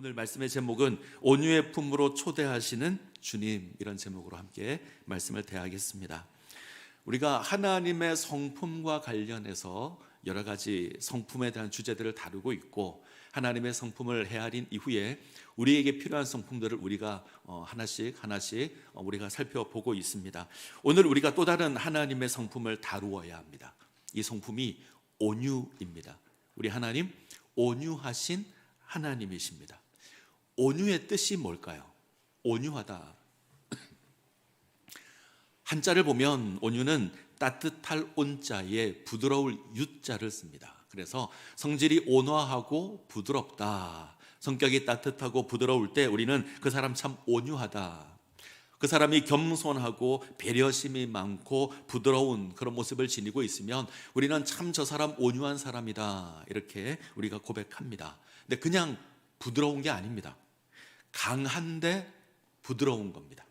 오늘 말씀의 제목은 온유의 품으로 초대하시는 주님, 이런 제목으로 함께 말씀을 대하겠습니다. 우리가 하나님의 성품과 관련해서 여러 가지 성품에 대한 주제들을 다루고 있고, 하나님의 성품을 헤아린 이후에 우리에게 필요한 성품들을 우리가 하나씩 우리가 살펴보고 있습니다. 오늘 우리가 또 다른 하나님의 성품을 다루어야 합니다. 이 성품이 온유입니다. 우리 하나님, 온유하신 하나님이십니다. 온유의 뜻이 뭘까요? 온유하다. 한자를 보면 온유는 따뜻할 온자에 부드러울 유자를 씁니다. 그래서 성질이 온화하고 부드럽다, 성격이 따뜻하고 부드러울 때 우리는 그 사람 참 온유하다, 그 사람이 겸손하고 배려심이 많고 부드러운 그런 모습을 지니고 있으면 우리는 참 저 사람 온유한 사람이다, 이렇게 우리가 고백합니다. 근데 그냥 부드러운 게 아닙니다. 강한데 부드러운 겁니다.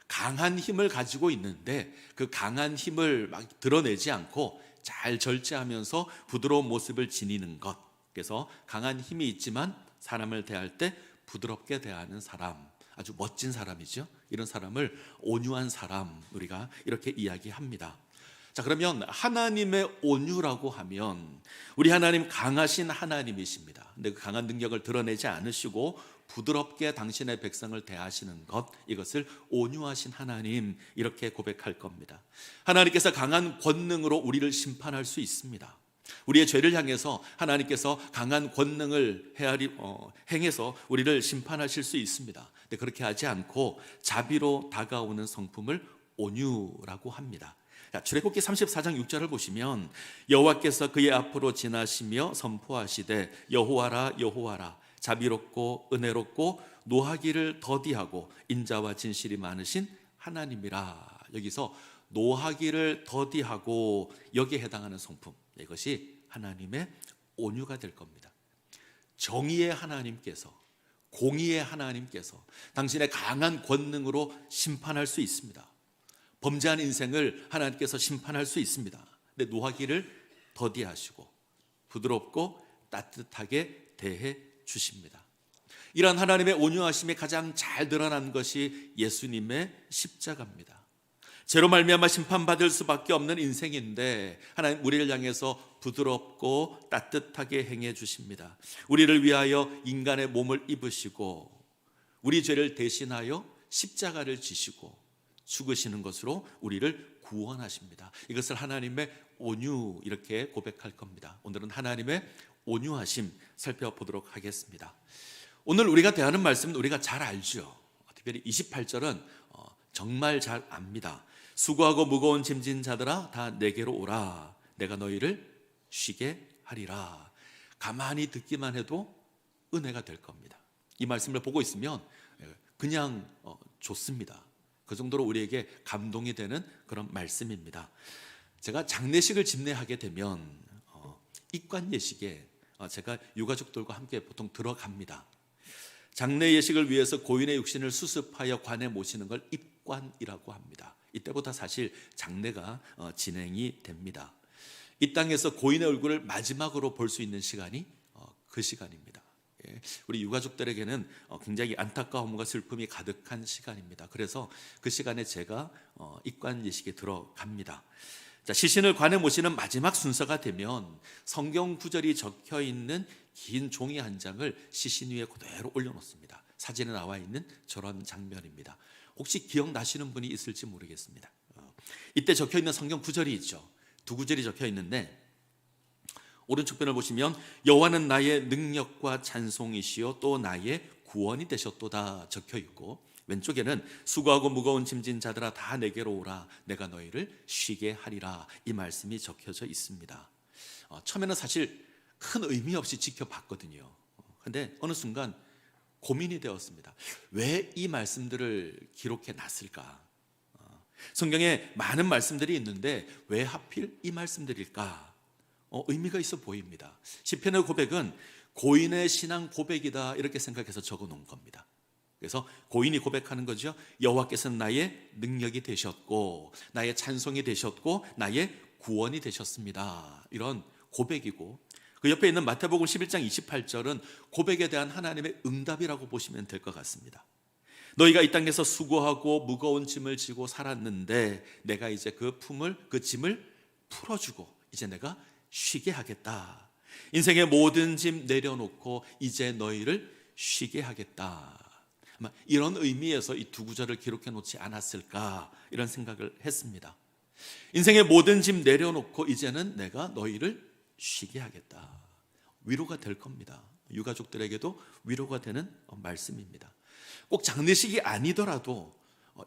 강한 힘을 가지고 있는데 그 강한 힘을 막 드러내지 않고 잘 절제하면서 부드러운 모습을 지니는 것. 그래서 강한 힘이 있지만 사람을 대할 때 부드럽게 대하는 사람, 아주 멋진 사람이죠. 이런 사람을 온유한 사람, 우리가 이렇게 이야기합니다. 자, 그러면 하나님의 온유라고 하면 우리 하나님 강하신 하나님이십니다. 근데 그 강한 능력을 드러내지 않으시고 부드럽게 당신의 백성을 대하시는 것, 이것을 온유하신 하나님, 이렇게 고백할 겁니다. 하나님께서 강한 권능으로 우리를 심판할 수 있습니다. 우리의 죄를 향해서 하나님께서 강한 권능을 행해서 우리를 심판하실 수 있습니다. 근데 그렇게 하지 않고 자비로 다가오는 성품을 온유라고 합니다. 출애굽기 34장 6절을 보시면 여호와께서 그의 앞으로 지나시며 선포하시되 여호와라 여호와라, 자비롭고 은혜롭고 노하기를 더디하고 인자와 진실이 많으신 하나님이라. 여기서 노하기를 더디하고, 여기에 해당하는 성품, 이것이 하나님의 온유가 될 겁니다. 정의의 하나님께서, 공의의 하나님께서 당신의 강한 권능으로 심판할 수 있습니다. 범죄한 인생을 하나님께서 심판할 수 있습니다. 근데 노하기를 더디하시고 부드럽고 따뜻하게 대해 주십니다. 이러한 하나님의 온유하심이 가장 잘 드러난 것이 예수님의 십자가입니다. 죄로 말미암아 심판받을 수밖에 없는 인생인데 하나님 우리를 향해서 부드럽고 따뜻하게 행해 주십니다. 우리를 위하여 인간의 몸을 입으시고 우리 죄를 대신하여 십자가를 지시고 죽으시는 것으로 우리를 구원하십니다. 이것을 하나님의 온유, 이렇게 고백할 겁니다. 오늘은 하나님의 온유하심 살펴보도록 하겠습니다. 오늘 우리가 대하는 말씀은 우리가 잘 알죠. 특별히 28절은 정말 잘 압니다. 수고하고 무거운 짐진 자들아 다 내게로 오라, 내가 너희를 쉬게 하리라. 가만히 듣기만 해도 은혜가 될 겁니다. 이 말씀을 보고 있으면 그냥 좋습니다. 그 정도로 우리에게 감동이 되는 그런 말씀입니다. 제가 장례식을 집례하게 되면 입관 예식에 제가 유가족들과 함께 보통 들어갑니다. 장례 예식을 위해서 고인의 육신을 수습하여 관에 모시는 걸 입관이라고 합니다. 이때부터 사실 장례가 진행이 됩니다. 이 땅에서 고인의 얼굴을 마지막으로 볼 수 있는 시간이 그 시간입니다. 우리 유가족들에게는 굉장히 안타까움과 슬픔이 가득한 시간입니다. 그래서 그 시간에 제가 입관 예식에 들어갑니다. 자, 시신을 관에 모시는 마지막 순서가 되면 성경 구절이 적혀 있는 긴 종이 한 장을 시신 위에 그대로 올려놓습니다. 사진에 나와 있는 저런 장면입니다. 혹시 기억나시는 분이 있을지 모르겠습니다. 이때 적혀 있는 성경 구절이 있죠. 두 구절이 적혀 있는데, 오른쪽 편을 보시면 여호와는 나의 능력과 찬송이시요 또 나의 구원이 되셨도다 적혀 있고, 왼쪽에는 수고하고 무거운 짐진 자들아 다 내게로 오라, 내가 너희를 쉬게 하리라, 이 말씀이 적혀져 있습니다. 처음에는 사실 큰 의미 없이 지켜봤거든요. 그런데 어느 순간 고민이 되었습니다. 왜 이 말씀들을 기록해 놨을까? 성경에 많은 말씀들이 있는데 왜 하필 이 말씀들일까? 의미가 있어 보입니다. 시편의 고백은 고인의 신앙 고백이다, 이렇게 생각해서 적어 놓은 겁니다. 그래서 고인이 고백하는 거죠. 여호와께서는 나의 능력이 되셨고 나의 찬송이 되셨고 나의 구원이 되셨습니다. 이런 고백이고, 그 옆에 있는 마태복음 11장 28절은 고백에 대한 하나님의 응답이라고 보시면 될 것 같습니다. 너희가 이 땅에서 수고하고 무거운 짐을 지고 살았는데 내가 이제 그 짐을 풀어주고 이제 내가 쉬게 하겠다. 인생의 모든 짐 내려놓고 이제 너희를 쉬게 하겠다. 아마 이런 의미에서 이 두 구절을 기록해 놓지 않았을까 이런 생각을 했습니다. 인생의 모든 짐 내려놓고 이제는 내가 너희를 쉬게 하겠다. 위로가 될 겁니다. 유가족들에게도 위로가 되는 말씀입니다. 꼭 장례식이 아니더라도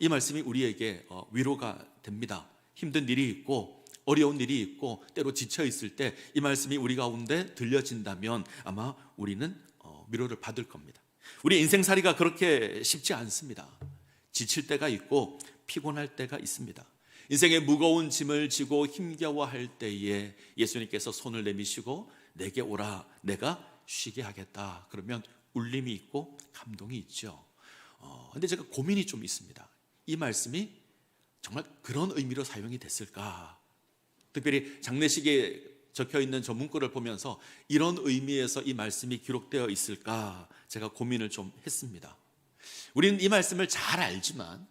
이 말씀이 우리에게 위로가 됩니다. 힘든 일이 있고 어려운 일이 있고 때로 지쳐 있을 때 이 말씀이 우리 가운데 들려진다면 아마 우리는 위로를 받을 겁니다. 우리 인생살이가 그렇게 쉽지 않습니다. 지칠 때가 있고 피곤할 때가 있습니다. 인생의 무거운 짐을 지고 힘겨워할 때에 예수님께서 손을 내미시고 내게 오라, 내가 쉬게 하겠다. 그러면 울림이 있고 감동이 있죠. 근데 제가 고민이 좀 있습니다. 이 말씀이 정말 그런 의미로 사용이 됐을까? 특별히 장례식에 적혀 있는 저 문구를 보면서 이런 의미에서 이 말씀이 기록되어 있을까? 제가 고민을 좀 했습니다. 우리는 이 말씀을 잘 알지만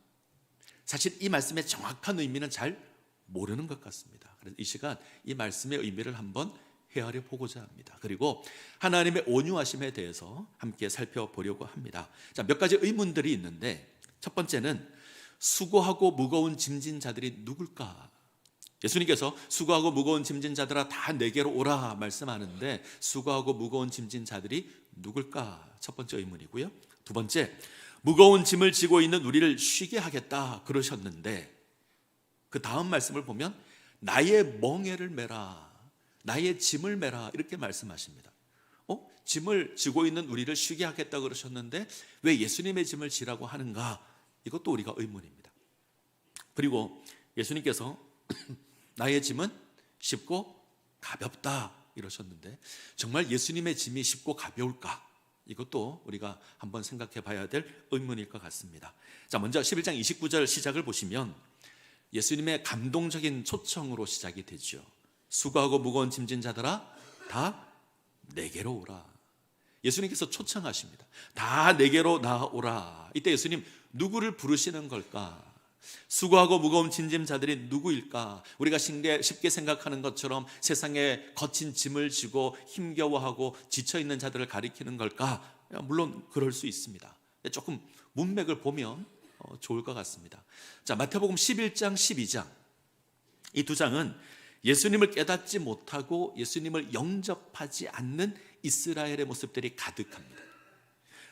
사실 이 말씀의 정확한 의미는 잘 모르는 것 같습니다. 그래서 이 시간 이 말씀의 의미를 한번 헤아려 보고자 합니다. 그리고 하나님의 온유하심에 대해서 함께 살펴보려고 합니다. 자, 몇 가지 의문들이 있는데 첫 번째는 수고하고 무거운 짐진 자들이 누굴까? 예수님께서 수고하고 무거운 짐진 자들아 다 내게로 오라 말씀하는데 수고하고 무거운 짐진 자들이 누굴까? 첫 번째 의문이고요. 두 번째, 무거운 짐을 지고 있는 우리를 쉬게 하겠다 그러셨는데 그 다음 말씀을 보면 나의 멍에를 메라, 나의 짐을 메라 이렇게 말씀하십니다. 짐을 지고 있는 우리를 쉬게 하겠다 그러셨는데 왜 예수님의 짐을 지라고 하는가? 이것도 우리가 의문입니다. 그리고 예수님께서 나의 짐은 쉽고 가볍다 이러셨는데 정말 예수님의 짐이 쉽고 가벼울까? 이것도 우리가 한번 생각해 봐야 될 의문일 것 같습니다. 자, 먼저 11장 29절 시작을 보시면 예수님의 감동적인 초청으로 시작이 되죠. 수고하고 무거운 짐진 자들아 다 내게로 오라. 예수님께서 초청하십니다. 다 내게로 나오라. 이때 예수님 누구를 부르시는 걸까? 수고하고 무거운 짐진 자들이 누구일까? 우리가 쉽게 생각하는 것처럼 세상에 거친 짐을 지고 힘겨워하고 지쳐있는 자들을 가리키는 걸까? 물론 그럴 수 있습니다. 조금 문맥을 보면 좋을 것 같습니다. 자, 마태복음 11장 12장 이 두 장은 예수님을 깨닫지 못하고 예수님을 영접하지 않는 이스라엘의 모습들이 가득합니다.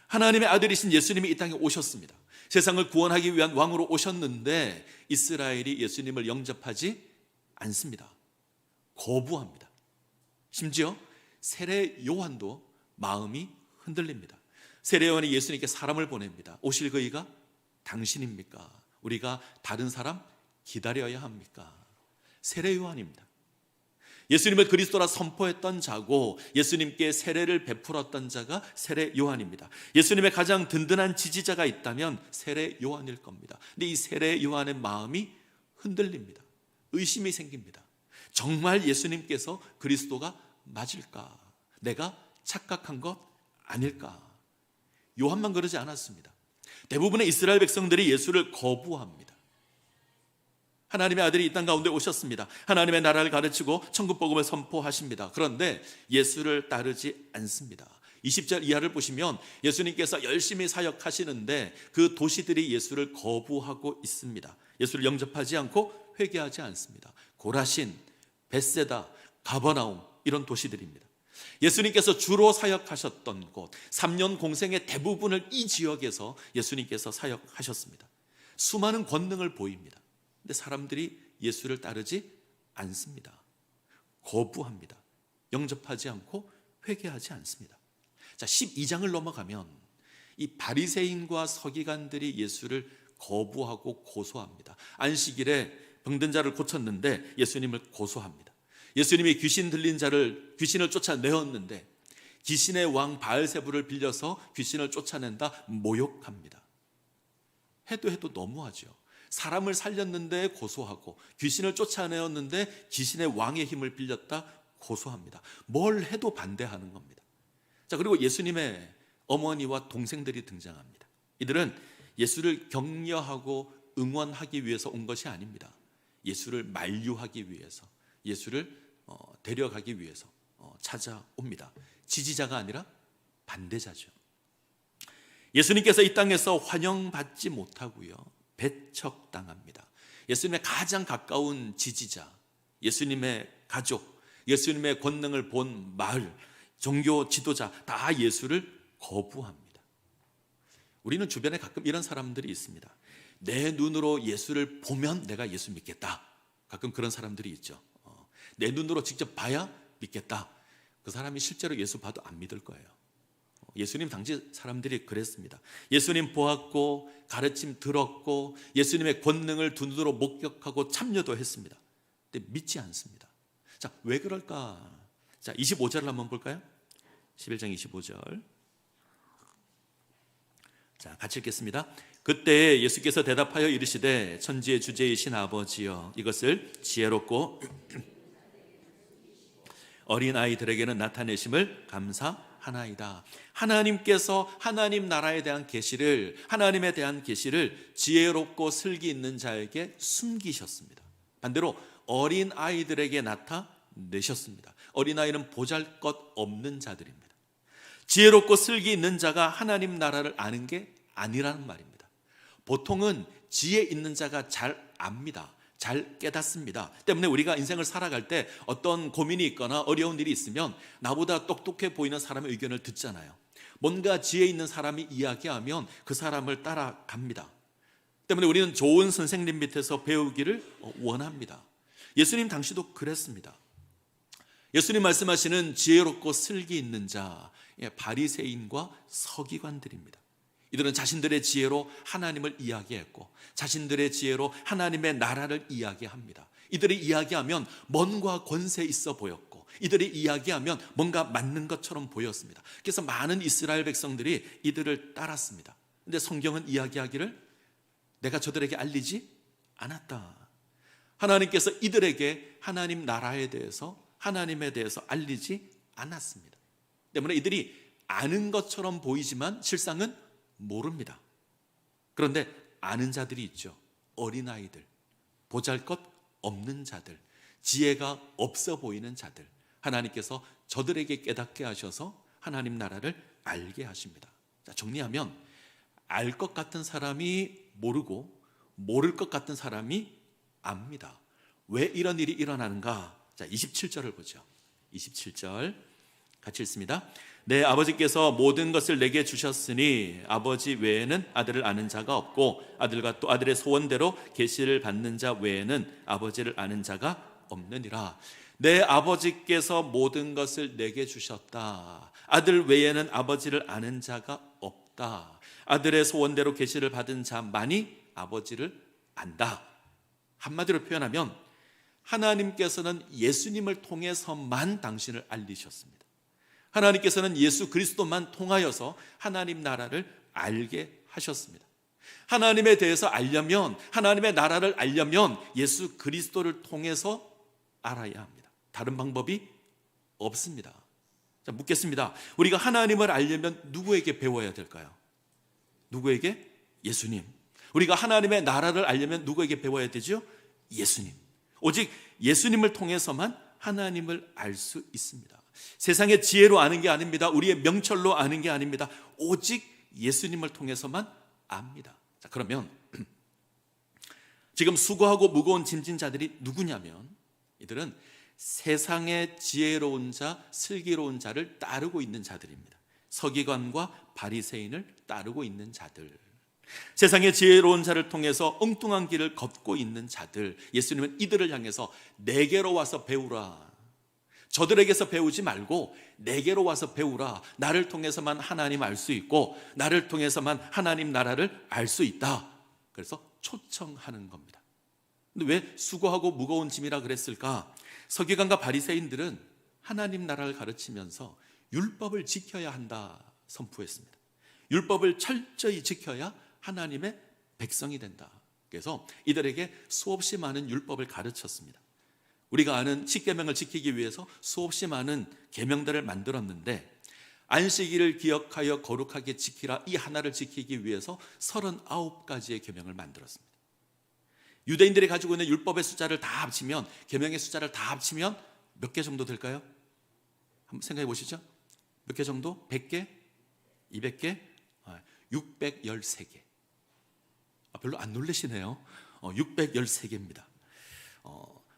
하나님의 아들이신 예수님이 이 땅에 오셨습니다. 세상을 구원하기 위한 왕으로 오셨는데 이스라엘이 예수님을 영접하지 않습니다. 거부합니다. 심지어 세례 요한도 마음이 흔들립니다. 세례 요한이 예수님께 사람을 보냅니다. 오실 그이가 당신입니까? 우리가 다른 사람 기다려야 합니까? 세례 요한입니다. 예수님을 그리스도라 선포했던 자고 예수님께 세례를 베풀었던 자가 세례 요한입니다. 예수님의 가장 든든한 지지자가 있다면 세례 요한일 겁니다. 근데 이 세례 요한의 마음이 흔들립니다. 의심이 생깁니다. 정말 예수님께서 그리스도가 맞을까? 내가 착각한 것 아닐까? 요한만 그러지 않았습니다. 대부분의 이스라엘 백성들이 예수를 거부합니다. 하나님의 아들이 이 땅 가운데 오셨습니다. 하나님의 나라를 가르치고 천국 복음을 선포하십니다. 그런데 예수를 따르지 않습니다. 20절 이하를 보시면 예수님께서 열심히 사역하시는데 그 도시들이 예수를 거부하고 있습니다. 예수를 영접하지 않고 회개하지 않습니다. 고라신, 벳세다, 가버나움 이런 도시들입니다. 예수님께서 주로 사역하셨던 곳 3년 공생의 대부분을 이 지역에서 예수님께서 사역하셨습니다. 수많은 권능을 보입니다. 근데 사람들이 예수를 따르지 않습니다. 거부합니다. 영접하지 않고 회개하지 않습니다. 자, 12장을 넘어가면 이 바리새인과 서기관들이 예수를 거부하고 고소합니다. 안식일에 병든 자를 고쳤는데 예수님을 고소합니다. 예수님이 귀신 들린 자를 귀신을 쫓아내었는데 귀신의 왕 바알세불을 빌려서 귀신을 쫓아낸다 모욕합니다. 해도 너무하죠. 사람을 살렸는데 고소하고 귀신을 쫓아내었는데 귀신의 왕의 힘을 빌렸다 고소합니다. 뭘 해도 반대하는 겁니다. 자, 그리고 예수님의 어머니와 동생들이 등장합니다. 이들은 예수를 격려하고 응원하기 위해서 온 것이 아닙니다. 예수를 만류하기 위해서, 예수를 데려가기 위해서 찾아옵니다. 지지자가 아니라 반대자죠. 예수님께서 이 땅에서 환영받지 못하고요, 배척당합니다. 예수님의 가장 가까운 지지자, 예수님의 가족, 예수님의 권능을 본 마을, 종교 지도자 다 예수를 거부합니다. 우리는 주변에 가끔 이런 사람들이 있습니다. 내 눈으로 예수를 보면 내가 예수 믿겠다. 가끔 그런 사람들이 있죠. 내 눈으로 직접 봐야 믿겠다. 그 사람이 실제로 예수 봐도 안 믿을 거예요. 예수님 당시 사람들이 그랬습니다. 예수님 보았고 가르침 들었고 예수님의 권능을 두 눈으로 목격하고 참여도 했습니다. 근데 믿지 않습니다. 자, 왜 그럴까? 자, 25절을 한번 볼까요? 11장 25절. 자, 같이 읽겠습니다. 그때 예수께서 대답하여 이르시되 천지의 주제이신 아버지여, 이것을 지혜롭고 어린 아이들에게는 나타내심을 감사하나이다. 하나님께서 하나님 나라에 대한 계시를, 하나님에 대한 계시를 지혜롭고 슬기 있는 자에게 숨기셨습니다. 반대로 어린 아이들에게 나타내셨습니다. 어린 아이는 보잘것없는 자들입니다. 지혜롭고 슬기 있는 자가 하나님 나라를 아는 게 아니라는 말입니다. 보통은 지혜 있는 자가 잘 압니다. 잘 깨닫습니다. 때문에 우리가 인생을 살아갈 때 어떤 고민이 있거나 어려운 일이 있으면 나보다 똑똑해 보이는 사람의 의견을 듣잖아요. 뭔가 지혜 있는 사람이 이야기하면 그 사람을 따라갑니다. 때문에 우리는 좋은 선생님 밑에서 배우기를 원합니다. 예수님 당시도 그랬습니다. 예수님 말씀하시는 지혜롭고 슬기 있는 자, 바리새인과 서기관들입니다. 이들은 자신들의 지혜로 하나님을 이야기했고 자신들의 지혜로 하나님의 나라를 이야기합니다. 이들이 이야기하면 뭔가 권세 있어 보였고 이들이 이야기하면 뭔가 맞는 것처럼 보였습니다. 그래서 많은 이스라엘 백성들이 이들을 따랐습니다. 그런데 성경은 이야기하기를 내가 저들에게 알리지 않았다. 하나님께서 이들에게 하나님 나라에 대해서, 하나님에 대해서 알리지 않았습니다. 때문에 이들이 아는 것처럼 보이지만 실상은 모릅니다. 그런데 아는 자들이 있죠. 어린아이들, 보잘것없는 자들, 지혜가 없어 보이는 자들, 하나님께서 저들에게 깨닫게 하셔서 하나님 나라를 알게 하십니다. 자, 정리하면 알 것 같은 사람이 모르고 모를 것 같은 사람이 압니다. 왜 이런 일이 일어나는가? 자, 27절을 보죠. 27절 같이 읽습니다. 내 아버지께서 모든 것을 내게 주셨으니 아버지 외에는 아들을 아는 자가 없고 아들과 또 아들의 소원대로 계시를 받는 자 외에는 아버지를 아는 자가 없느니라. 내 아버지께서 모든 것을 내게 주셨다. 아들 외에는 아버지를 아는 자가 없다. 아들의 소원대로 계시를 받은 자만이 아버지를 안다. 한마디로 표현하면 하나님께서는 예수님을 통해서만 당신을 알리셨습니다. 하나님께서는 예수 그리스도만 통하여서 하나님 나라를 알게 하셨습니다. 하나님에 대해서 알려면, 하나님의 나라를 알려면 예수 그리스도를 통해서 알아야 합니다. 다른 방법이 없습니다. 자, 묻겠습니다. 우리가 하나님을 알려면 누구에게 배워야 될까요? 누구에게? 예수님. 우리가 하나님의 나라를 알려면 누구에게 배워야 되죠? 예수님. 오직 예수님을 통해서만 하나님을 알 수 있습니다. 세상의 지혜로 아는 게 아닙니다. 우리의 명철로 아는 게 아닙니다. 오직 예수님을 통해서만 압니다. 자, 그러면 지금 수고하고 무거운 짐진 자들이 누구냐면 이들은 세상의 지혜로운 자, 슬기로운 자를 따르고 있는 자들입니다. 서기관과 바리새인을 따르고 있는 자들, 세상의 지혜로운 자를 통해서 엉뚱한 길을 걷고 있는 자들. 예수님은 이들을 향해서 내게로 와서 배우라. 저들에게서 배우지 말고 내게로 와서 배우라. 나를 통해서만 하나님 알 수 있고 나를 통해서만 하나님 나라를 알 수 있다. 그래서 초청하는 겁니다. 근데 왜 수고하고 무거운 짐이라 그랬을까? 서기관과 바리새인들은 하나님 나라를 가르치면서 율법을 지켜야 한다 선포했습니다. 율법을 철저히 지켜야 하나님의 백성이 된다. 그래서 이들에게 수없이 많은 율법을 가르쳤습니다. 우리가 아는 십계명을 지키기 위해서 수없이 많은 계명들을 만들었는데 안식일을 기억하여 거룩하게 지키라 이 하나를 지키기 위해서 39가지의 계명을 만들었습니다. 유대인들이 가지고 있는 율법의 숫자를 다 합치면, 계명의 숫자를 다 합치면 몇 개 정도 될까요? 한번 생각해 보시죠. 몇 개 정도? 100개? 200개? 613개. 별로 안 놀라시네요. 613개입니다.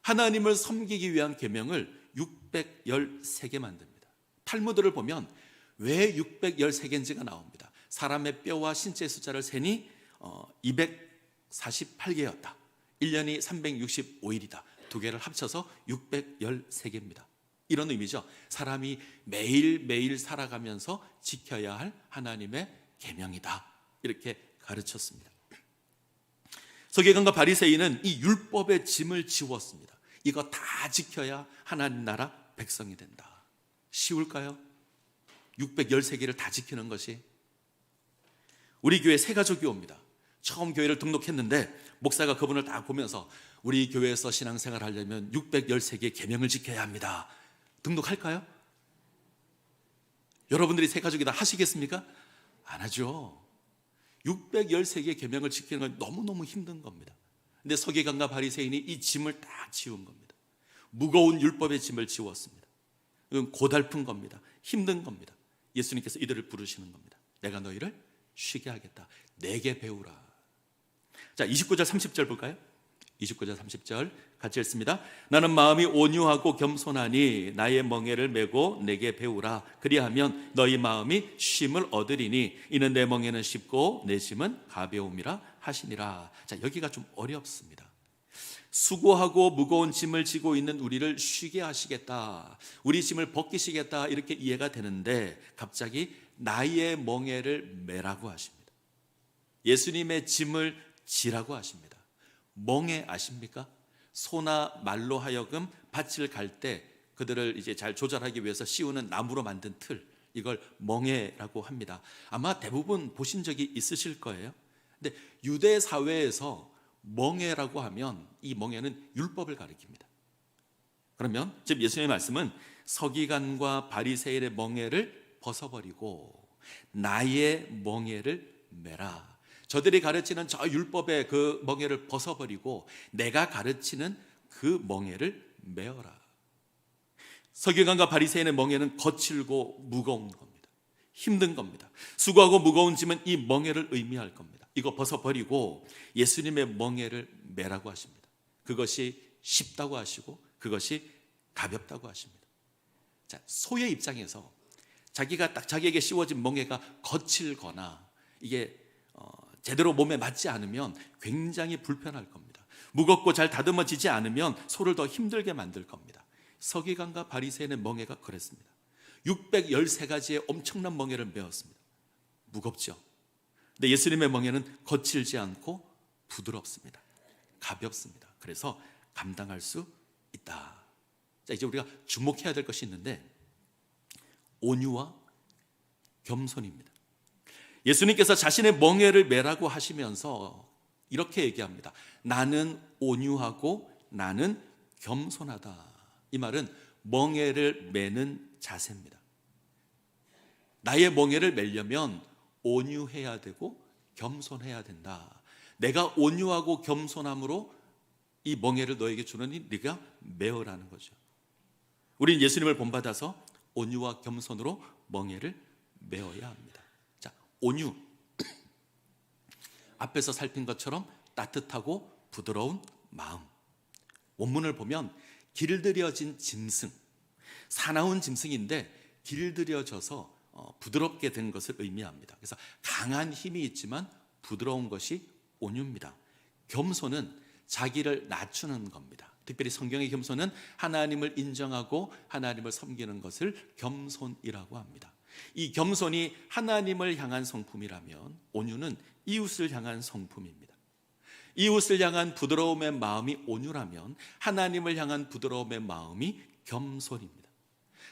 하나님을 섬기기 위한 계명을 613개 만듭니다. 탈무드를 보면 왜 613개인지가 나옵니다. 사람의 뼈와 신체 숫자를 세니 248개였다. 1년이 365일이다. 두 개를 합쳐서 613개입니다. 이런 의미죠. 사람이 매일매일 살아가면서 지켜야 할 하나님의 계명이다. 이렇게 가르쳤습니다. 서기관과 바리새인은 이 율법의 짐을 지웠습니다. 이거 다 지켜야 하나님 나라 백성이 된다. 쉬울까요? 613개를 다 지키는 것이. 우리 교회 새 가족이 옵니다. 처음 교회를 등록했는데 목사가 그분을 딱 보면서 우리 교회에서 신앙생활 하려면 613개의 계명을 지켜야 합니다. 등록할까요? 여러분들이 새 가족이다 하시겠습니까? 안 하죠. 613개의 계명을 지키는 건 너무너무 힘든 겁니다. 근데 서기관과 바리새인이 이 짐을 딱 지운 겁니다. 무거운 율법의 짐을 지웠습니다. 이건 고달픈 겁니다. 힘든 겁니다. 예수님께서 이들을 부르시는 겁니다. 내가 너희를 쉬게 하겠다. 내게 배우라. 자, 29절 30절 볼까요? 29절 30절 같이 읽습니다. 나는 마음이 온유하고 겸손하니 나의 멍에를 메고 내게 배우라. 그리하면 너희 마음이 쉼을 얻으리니 이는 내 멍에는 쉽고 내 짐은 가벼움이라 하시니라. 자, 여기가 좀 어렵습니다. 수고하고 무거운 짐을 지고 있는 우리를 쉬게 하시겠다, 우리 짐을 벗기시겠다, 이렇게 이해가 되는데 갑자기 나의 멍에를 메라고 하십니다. 예수님의 짐을 지라고 하십니다. 멍에 아십니까? 소나 말로 하여금 밭을 갈 때 그들을 이제 잘 조절하기 위해서 씌우는 나무로 만든 틀, 이걸 멍에라고 합니다. 아마 대부분 보신 적이 있으실 거예요. 근데 유대 사회에서 멍에라고 하면 이 멍에는 율법을 가리킵니다. 그러면 지금 예수님의 말씀은 서기관과 바리새인의 멍에를 벗어버리고 나의 멍에를 메라. 저들이 가르치는 저 율법의 그 멍에를 벗어버리고 내가 가르치는 그 멍에를 메어라. 서기관과 바리새인의 멍에는 거칠고 무거운 겁니다. 힘든 겁니다. 수고하고 무거운 짐은 이 멍에를 의미할 겁니다. 이거 벗어버리고 예수님의 멍에를 메라고 하십니다. 그것이 쉽다고 하시고 그것이 가볍다고 하십니다. 자, 소의 입장에서 자기가 딱 자기에게 씌워진 멍에가 거칠거나 이게 제대로 몸에 맞지 않으면 굉장히 불편할 겁니다. 무겁고 잘 다듬어지지 않으면 소를 더 힘들게 만들 겁니다. 서기관과 바리새인의 멍에가 그랬습니다. 613가지의 엄청난 멍에를 메었습니다. 무겁죠. 근데 예수님의 멍에는 거칠지 않고 부드럽습니다. 가볍습니다. 그래서 감당할 수 있다. 자, 이제 우리가 주목해야 될 것이 있는데 온유와 겸손입니다. 예수님께서 자신의 멍에를 메라고 하시면서 이렇게 얘기합니다. 나는 온유하고 나는 겸손하다. 이 말은 멍에를 메는 자세입니다. 나의 멍에를 메려면 온유해야 되고 겸손해야 된다. 내가 온유하고 겸손함으로 이 멍에를 너에게 주느니 네가 메어라는 거죠. 우리는 예수님을 본받아서 온유와 겸손으로 멍에를 메어야 합니다. 자, 온유. 앞에서 살핀 것처럼 따뜻하고 부드러운 마음. 원문을 보면 길들여진 짐승, 사나운 짐승인데 길들여져서 부드럽게 된 것을 의미합니다. 그래서 강한 힘이 있지만 부드러운 것이 온유입니다. 겸손은 자기를 낮추는 겁니다. 특별히 성경의 겸손은 하나님을 인정하고 하나님을 섬기는 것을 겸손이라고 합니다. 이 겸손이 하나님을 향한 성품이라면 온유는 이웃을 향한 성품입니다. 이웃을 향한 부드러움의 마음이 온유라면 하나님을 향한 부드러움의 마음이 겸손입니다.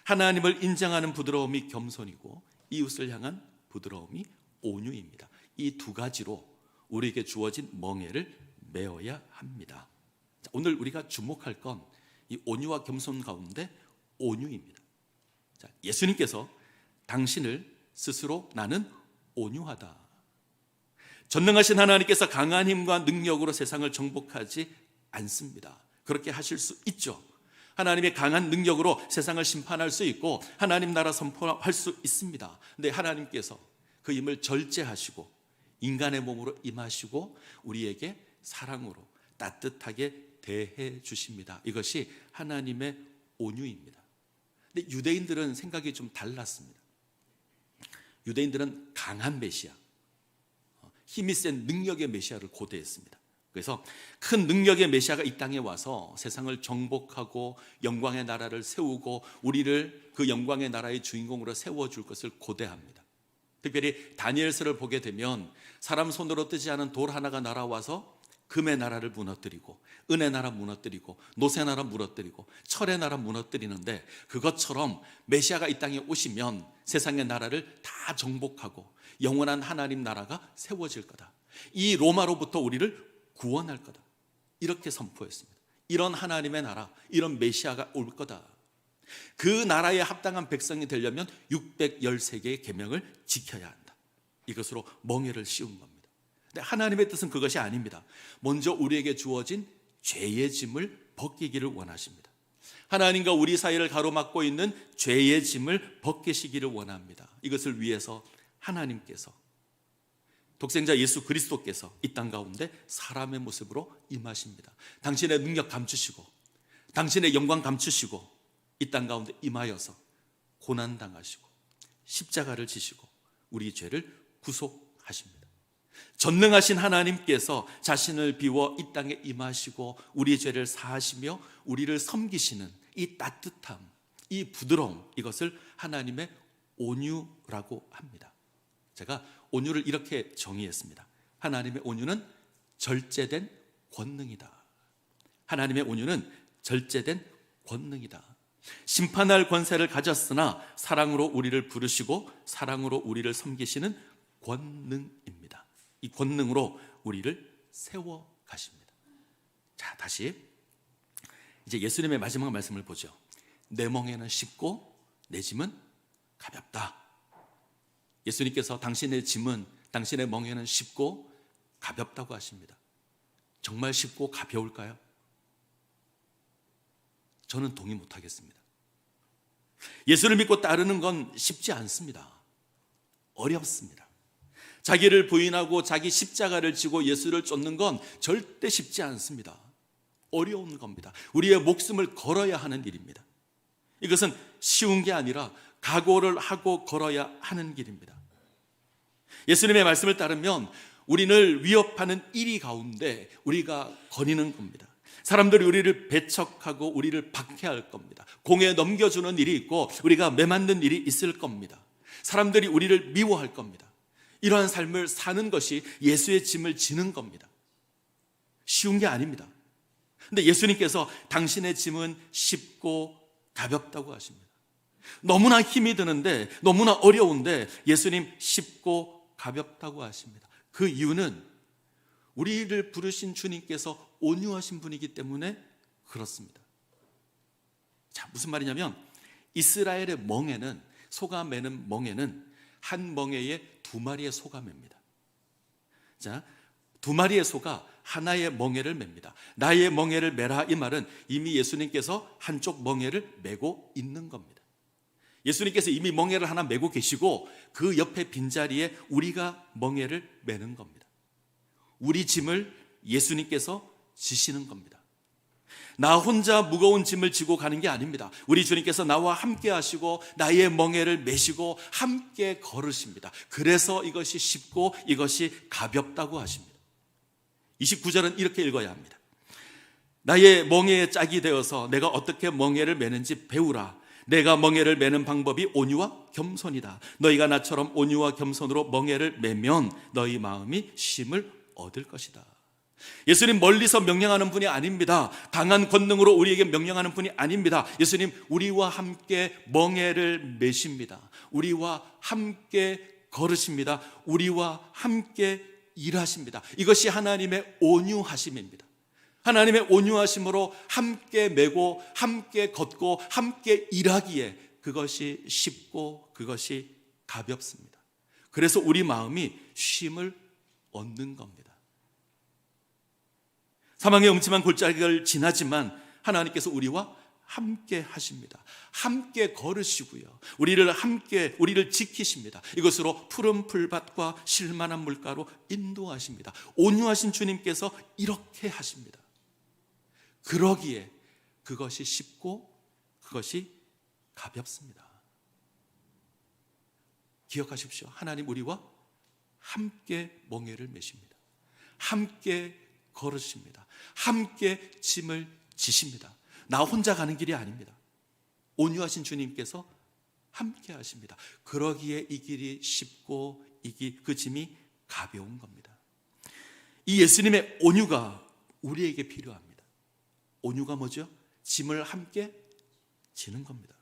하나님을 인정하는 부드러움이 겸손이고 이웃을 향한 부드러움이 온유입니다. 이 두 가지로 우리에게 주어진 멍에를 메어야 합니다. 자, 오늘 우리가 주목할 건 이 온유와 겸손 가운데 온유입니다. 자, 예수님께서 당신을 스스로 나는 온유하다. 전능하신 하나님께서 강한 힘과 능력으로 세상을 정복하지 않습니다. 그렇게 하실 수 있죠. 하나님의 강한 능력으로 세상을 심판할 수 있고 하나님 나라 선포할 수 있습니다. 근데 하나님께서 그 힘을 절제하시고 인간의 몸으로 임하시고 우리에게 사랑으로 따뜻하게 대해 주십니다. 이것이 하나님의 온유입니다. 근데 유대인들은 생각이 좀 달랐습니다. 유대인들은 강한 메시아, 힘이 센 능력의 메시아를 고대했습니다. 그래서 큰 능력의 메시아가 이 땅에 와서 세상을 정복하고 영광의 나라를 세우고 우리를 그 영광의 나라의 주인공으로 세워줄 것을 고대합니다. 특별히 다니엘서를 보게 되면 사람 손으로 뜨지 않은 돌 하나가 날아와서 금의 나라를 무너뜨리고 은의 나라 무너뜨리고 노새 나라 무너뜨리고 철의 나라 무너뜨리는데, 그것처럼 메시아가 이 땅에 오시면 세상의 나라를 다 정복하고 영원한 하나님 나라가 세워질 거다. 이 로마로부터 우리를 구원할 거다. 이렇게 선포했습니다. 이런 하나님의 나라, 이런 메시아가 올 거다. 그 나라에 합당한 백성이 되려면 613개의 계명을 지켜야 한다. 이것으로 멍에를 씌운 겁니다. 근데 하나님의 뜻은 그것이 아닙니다. 먼저 우리에게 주어진 죄의 짐을 벗기기를 원하십니다. 하나님과 우리 사이를 가로막고 있는 죄의 짐을 벗기시기를 원합니다. 이것을 위해서 하나님께서, 독생자 예수 그리스도께서 이 땅 가운데 사람의 모습으로 임하십니다. 당신의 능력 감추시고 당신의 영광 감추시고 이 땅 가운데 임하여서 고난당하시고 십자가를 지시고 우리 죄를 구속하십니다. 전능하신 하나님께서 자신을 비워 이 땅에 임하시고 우리 죄를 사하시며 우리를 섬기시는 이 따뜻함, 이 부드러움, 이것을 하나님의 온유라고 합니다. 제가 온유를 이렇게 정의했습니다. 하나님의 온유는 절제된 권능이다. 하나님의 온유는 절제된 권능이다. 심판할 권세를 가졌으나 사랑으로 우리를 부르시고 사랑으로 우리를 섬기시는 권능입니다. 이 권능으로 우리를 세워 가십니다. 자, 다시 이제 예수님의 마지막 말씀을 보죠. 내 멍에는 쉽고 내 짐은 가볍다. 예수님께서 당신의 짐은, 당신의 멍에는 쉽고 가볍다고 하십니다. 정말 쉽고 가벼울까요? 저는 동의 못하겠습니다. 예수를 믿고 따르는 건 쉽지 않습니다. 어렵습니다. 자기를 부인하고 자기 십자가를 지고 예수를 쫓는 건 절대 쉽지 않습니다. 어려운 겁니다. 우리의 목숨을 걸어야 하는 일입니다. 이것은 쉬운 게 아니라 각오를 하고 걸어야 하는 길입니다. 예수님의 말씀을 따르면 우리를 위협하는 이리 가운데 우리가 거니는 겁니다. 사람들이 우리를 배척하고 우리를 박해할 겁니다. 공에 넘겨주는 일이 있고 우리가 매맞는 일이 있을 겁니다. 사람들이 우리를 미워할 겁니다. 이러한 삶을 사는 것이 예수의 짐을 지는 겁니다. 쉬운 게 아닙니다. 근데 예수님께서 당신의 짐은 쉽고 가볍다고 하십니다. 너무나 힘이 드는데, 너무나 어려운데 예수님 쉽고 가볍다고 하십니다. 그 이유는 우리를 부르신 주님께서 온유하신 분이기 때문에 그렇습니다. 자, 무슨 말이냐면 이스라엘의 멍에는, 소가 매는 멍에는 한 멍에에 2마리의 소가 맵니다. 자, 2마리의 소가 하나의 멍에를 맵니다. 나의 멍에를 매라, 이 말은 이미 예수님께서 한쪽 멍에를 메고 있는 겁니다. 예수님께서 이미 멍에를 하나 메고 계시고 그 옆에 빈자리에 우리가 멍에를 매는 겁니다. 우리 짐을 예수님께서 지시는 겁니다. 나 혼자 무거운 짐을 지고 가는 게 아닙니다. 우리 주님께서 나와 함께 하시고 나의 멍에를 메시고 함께 걸으십니다. 그래서 이것이 쉽고 이것이 가볍다고 하십니다. 29절은 이렇게 읽어야 합니다. 나의 멍에에 짝이 되어서 내가 어떻게 멍에를 매는지 배우라. 내가 멍에를 매는 방법이 온유와 겸손이다. 너희가 나처럼 온유와 겸손으로 멍에를 매면 너희 마음이 쉼을 얻을 것이다. 예수님 멀리서 명령하는 분이 아닙니다. 강한 권능으로 우리에게 명령하는 분이 아닙니다. 예수님 우리와 함께 멍에를 매십니다. 우리와 함께 걸으십니다. 우리와 함께 일하십니다. 이것이 하나님의 온유하심입니다. 하나님의 온유하심으로 함께 메고 함께 걷고 함께 일하기에 그것이 쉽고 그것이 가볍습니다. 그래서 우리 마음이 쉼을 얻는 겁니다. 사망의 음침한 골짜기를 지나지만 하나님께서 우리와 함께 하십니다. 함께 걸으시고요. 우리를 지키십니다. 이것으로 푸른 풀밭과 실만한 물가로 인도하십니다. 온유하신 주님께서 이렇게 하십니다. 그러기에 그것이 쉽고 그것이 가볍습니다. 기억하십시오. 하나님 우리와 함께 멍에를 메십니다. 함께 걸으십니다. 함께 짐을 지십니다. 나 혼자 가는 길이 아닙니다. 온유하신 주님께서 함께 하십니다. 그러기에 이 길이 쉽고 그 짐이 가벼운 겁니다. 이 예수님의 온유가 우리에게 필요합니다. 온유가 뭐죠? 짐을 함께 지는 겁니다.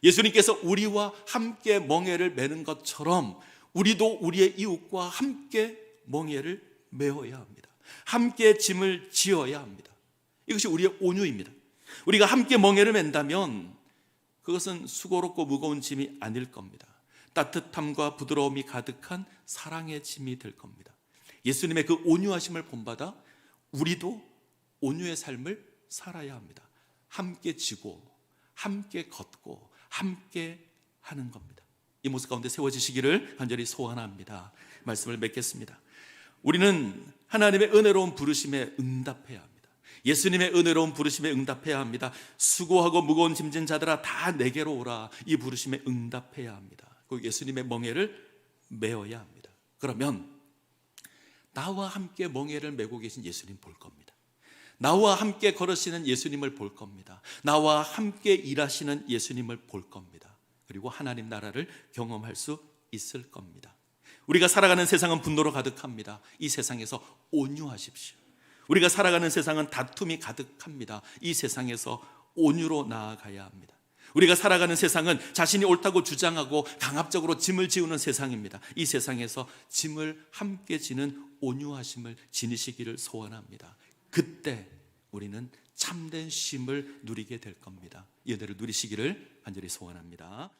예수님께서 우리와 함께 멍에를 메는 것처럼 우리도 우리의 이웃과 함께 멍에를 메어야 합니다. 함께 짐을 지어야 합니다. 이것이 우리의 온유입니다. 우리가 함께 멍에를 맨다면 그것은 수고롭고 무거운 짐이 아닐 겁니다. 따뜻함과 부드러움이 가득한 사랑의 짐이 될 겁니다. 예수님의 그 온유하심을 본받아 우리도 온유의 삶을 살아야 합니다. 함께 지고 함께 걷고 함께 하는 겁니다. 이 모습 가운데 세워지시기를 간절히 소원합니다. 말씀을 맺겠습니다. 우리는 하나님의 은혜로운 부르심에 응답해야 합니다. 예수님의 은혜로운 부르심에 응답해야 합니다. 수고하고 무거운 짐진 자들아 다 내게로 오라. 이 부르심에 응답해야 합니다. 그 예수님의 멍에를 메어야 합니다. 그러면 나와 함께 멍에를 메고 계신 예수님 볼 겁니다. 나와 함께 걸으시는 예수님을 볼 겁니다. 나와 함께 일하시는 예수님을 볼 겁니다. 그리고 하나님 나라를 경험할 수 있을 겁니다. 우리가 살아가는 세상은 분노로 가득합니다. 이 세상에서 온유하십시오. 우리가 살아가는 세상은 다툼이 가득합니다. 이 세상에서 온유로 나아가야 합니다. 우리가 살아가는 세상은 자신이 옳다고 주장하고 강압적으로 짐을 지우는 세상입니다. 이 세상에서 짐을 함께 지는 온유하심을 지니시기를 소원합니다. 그때 우리는 참된 쉼을 누리게 될 겁니다. 이 은혜를 누리시기를 간절히 소원합니다.